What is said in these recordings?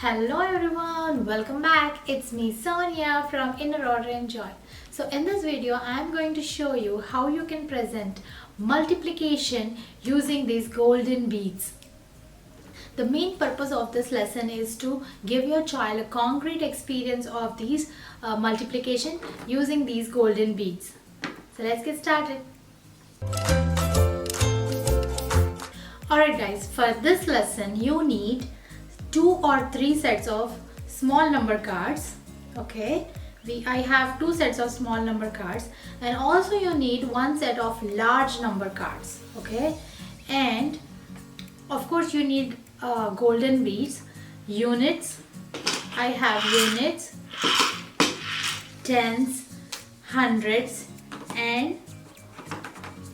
Hello everyone, welcome back. It's me Sonia from Inner Order and Joy. So in this video I am going to show you how you can present multiplication using these golden beads. The main purpose of this lesson is to give your child a concrete experience of these multiplication using these golden beads. So let's get started. Alright guys, for this lesson you need 2 or 3 sets of small number cards. Okay, I have 2 sets of small number cards, and also you need 1 set of large number cards. Okay, and of course you need golden beads, units. I have units, tens, hundreds and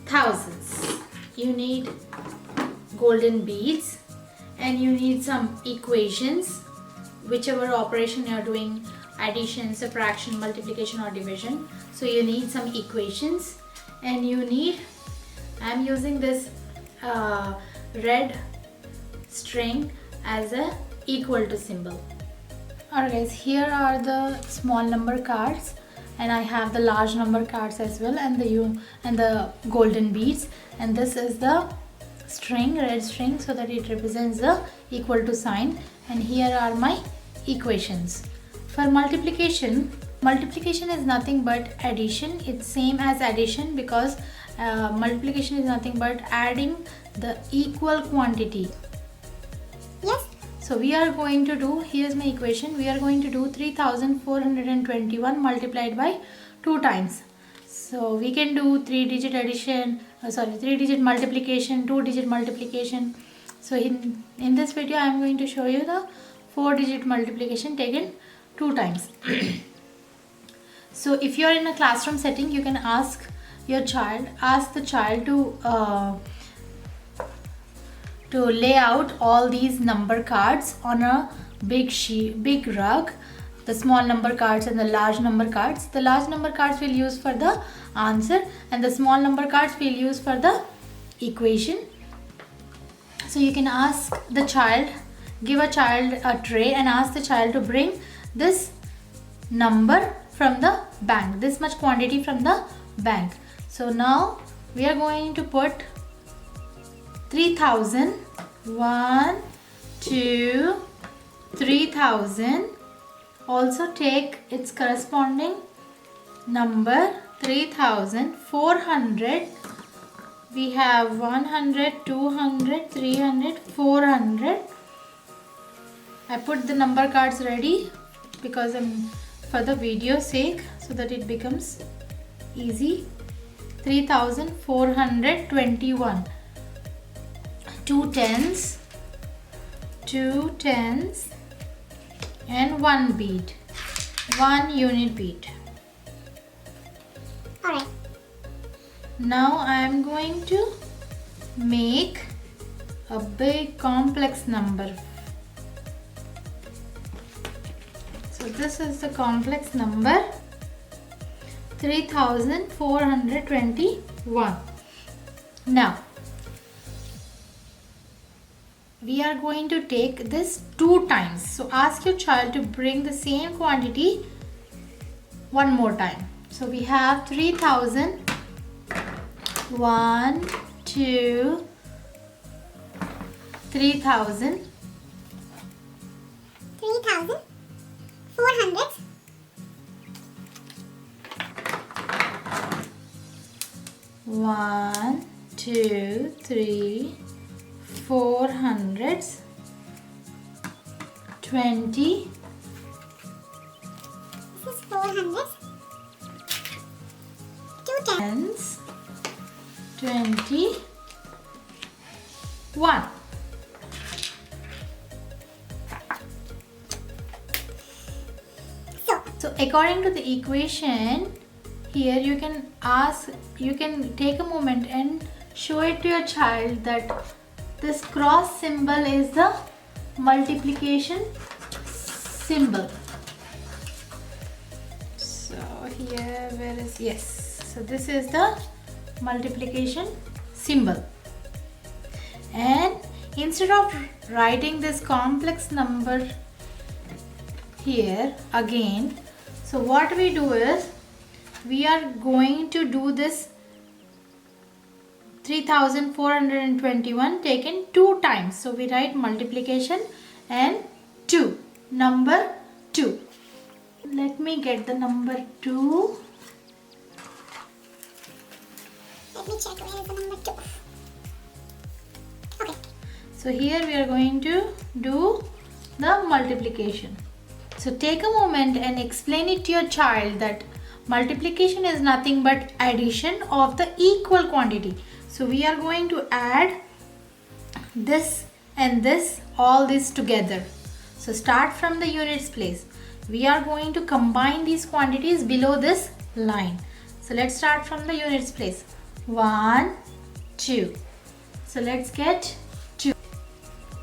thousands. You need golden beads, and you need some equations, whichever operation you are doing, addition, subtraction, multiplication or division. So you need some equations, and you need, I am using this red string as a equal to symbol. Alright guys, here are the small number cards, and I have the large number cards as well, and the golden beads, and this is the string, red string, so that it represents the equal to sign. And here are my equations. For multiplication is nothing but addition. It's same as addition, because multiplication is nothing but adding the equal quantity. Yes. So we are going to do, here's my equation, we are going to do 3421 multiplied by 2 times. So we can do 3-digit addition, 3-digit multiplication, 2-digit multiplication. So in this video I am going to show you the 4-digit multiplication taken 2 times. So if you are in a classroom setting, you can ask the child to lay out all these number cards on a big rug. The small number cards and the large number cards. The large number cards we'll use for the answer, and the small number cards we'll use for the equation. So you can ask the child, give a child a tray and ask the child to bring this number from the bank, this much quantity from the bank. So now we are going to put 3000, 1, 2, 3000. Also take its corresponding number 3400. We have 100, 200, 300, 400. I put the number cards ready because for the video sake, so that it becomes easy. 3421. 2 tens, and 1 bead, 1 unit bead. Alright. Now I am going to make a big complex number. So this is the complex number 3421. Now we are going to take this 2 times. So ask your child to bring the same quantity one more time. So we have 3000, 1, 2, 3000, 400, 1, 2, 3, 400s, 20. This is 400, 2 tens, 21. So according to the equation, here you can take a moment and show it to your child that this cross symbol is the multiplication symbol. So here, where is, yes, so this is the multiplication symbol. And instead of writing this complex number here again. So what we do is, we are going to do this 3421 taken 2 times. So we write multiplication and 2, number 2. Let me get the number 2. Let me check where is the number 2. Okay. So here we are going to do the multiplication. So take a moment and explain it to your child that multiplication is nothing but addition of the equal quantity. So we are going to add this and this, all this together. So start from the units place. We are going to combine these quantities below this line. So let's start from the units place. 1, 2. So let's get 2.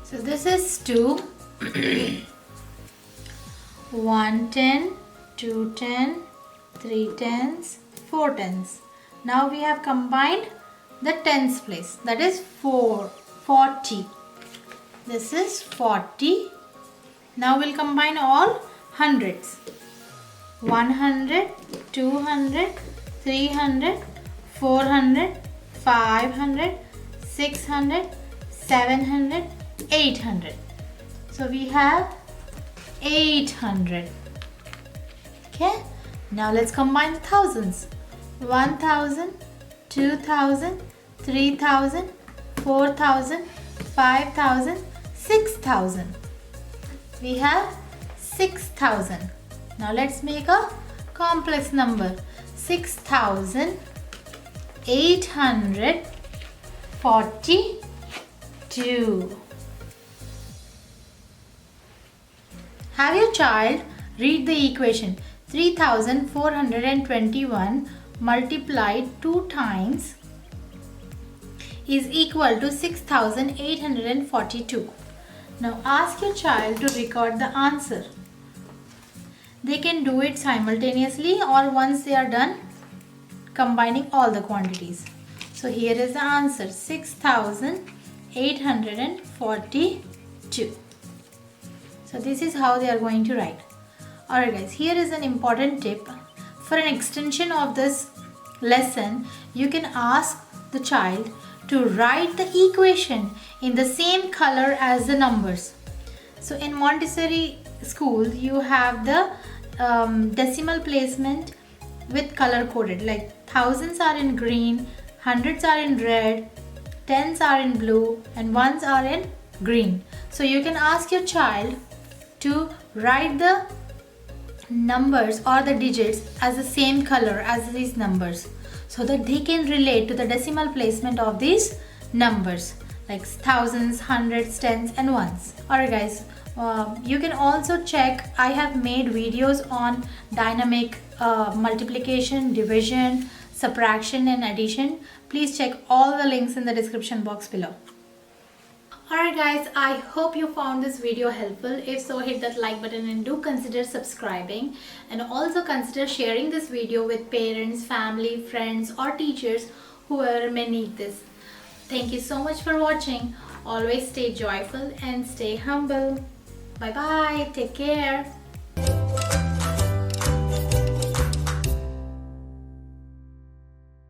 So this is 2. 1 10, 2 10, 3 tens, 4 tens. Now we have combined the tens place. That is 40. This is 40. Now we'll combine all hundreds. 100, 200, 300, 400, 500, 600, 700, 800. So we have 800. Okay. Now let's combine the thousands. 1000, 2000, 3000, 4000, 5000, 6000. We have 6000. Now let's make a complex number. 6842. Have your child read the equation. 3421 multiplied 2 times is equal to 6842. Now ask your child to record the answer. They can do it simultaneously or once they are done combining all the quantities. So here is the answer, 6842. So this is how they are going to write. Alright guys, here is an important tip. For an extension of this lesson, you can ask the child to write the equation in the same color as the numbers. So in Montessori school, you have the decimal placement with color coded, like thousands are in green, hundreds are in red, tens are in blue, and ones are in green. So you can ask your child to write the numbers or the digits as the same color as these numbers, so that they can relate to the decimal placement of these numbers, like thousands, hundreds, tens, and ones. Alright guys, you can also check, I have made videos on dynamic multiplication, division, subtraction, and addition. Please check all the links in the description box below. Alright guys, I hope you found this video helpful. If so, hit that like button and do consider subscribing, and also consider sharing this video with parents, family, friends, or teachers, whoever may need this. Thank you so much for watching. Always stay joyful and stay humble. Bye bye. Take care.